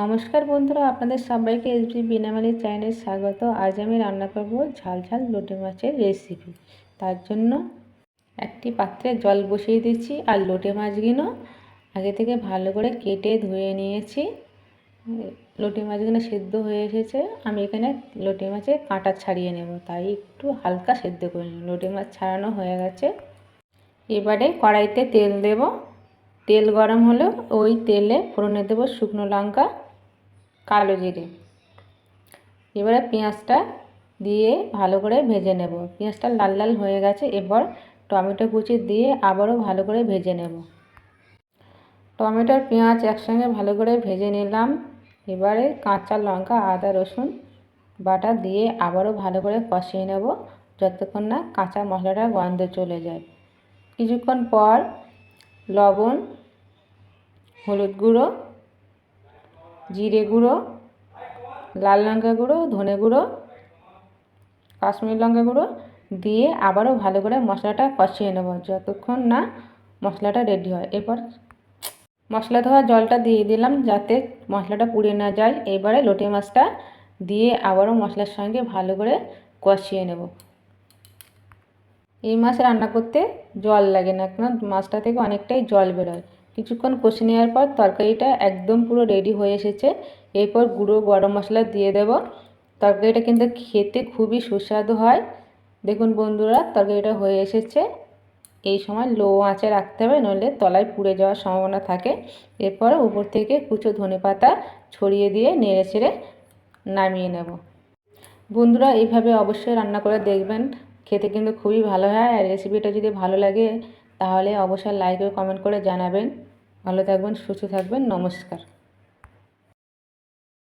নমস্কার বন্ধুরা, আপনাদের সবাইকে এসবি বিনামালি চ্যানেলে স্বাগত। আজ আমি রান্না করব ঝাল ঝাল লোটে মাছের রেসিপি। তার জন্য একটি পাত্রে জল বসিয়ে দিচ্ছি আর লোটে মাছগুলো আগে থেকে ভালো করে কেটে ধুয়ে নিয়েছি। লোটে মাছগুলো সেদ্ধ হয়ে এসেছে। আমি এখানে লোটে মাছের কাঁটা ছাড়িয়ে নেব, তাই একটু হালকা সেদ্ধ করে নেব। লোটে মাছ ছাড়ানো হয়ে গেছে। এবারে কড়াইতে তেল দেব। তেল গরম হলে ওই তেলে ফোড়নে দেব শুকনো লঙ্কা, কালো জিরে। এবারে পেঁয়াজটা দিয়ে ভালো করে ভেজে নেব। পেঁয়াজটা লাল লাল হয়ে গেছে। এবার টমেটো কুচি দিয়ে আবারও ভালো করে ভেজে নেব। টমেটোর পেঁয়াজ একসঙ্গে ভালো করে ভেজে নিলাম। এবারে কাঁচা লঙ্কা, আদা, রসুন বাটা দিয়ে আবারও ভালো করে কষিয়ে নেব, যতক্ষণ না কাঁচা মশলাটার গন্ধ চলে যায়। কিছুক্ষণ পর লবণ, হলুদ গুঁড়ো, জিরে গুঁড়ো, লাল লঙ্কা গুঁড়ো, ধনে গুঁড়ো, কাশ্মীরি লঙ্কা গুঁড়ো দিয়ে আবারও ভালো করে মশলাটা কষিয়ে নেব, যতক্ষণ না মশলাটা রেডি হয়। এরপর মশলা ধোয়া জলটা দিয়ে দিলাম, যাতে মশলাটা পুড়ে না যায়। এবারে লোটে মাছটা দিয়ে আবারও মশলার সঙ্গে ভালো করে কষিয়ে নেব। এই মাছ রান্না করতে জল লাগে না, কারণ মাছটা থেকে অনেকটাই জল বেরোয়। কিছুক্ষণ কষে নেওয়ার পর তরকারিটা একদম পুরো রেডি হয়ে এসেছে। এরপর গুঁড়ো গরম মশলা দিয়ে দেব। তরকারিটা কিন্তু খেতে খুবই সুস্বাদু হয়। দেখুন বন্ধুরা, তরকারিটা হয়ে এসেছে। এই সময় লো আঁচে রাখতে হবে, নইলে তলায় পুড়ে যাওয়ার সম্ভাবনা থাকে। এরপর উপর থেকে কুচো ধনেপাতা ছড়িয়ে দিয়ে নেড়ে চেড়ে নামিয়ে নেব। বন্ধুরা, এইভাবে অবশ্যই রান্না করে দেখবেন, খেতে কিন্তু খুবই ভালো হয়। আর রেসিপিটা যদি ভালো লাগে তাহলে অবশ্যই লাইক ও কমেন্ট করে জানাবেন। ভালো থাকবেন, সুস্থ থাকবেন। নমস্কার।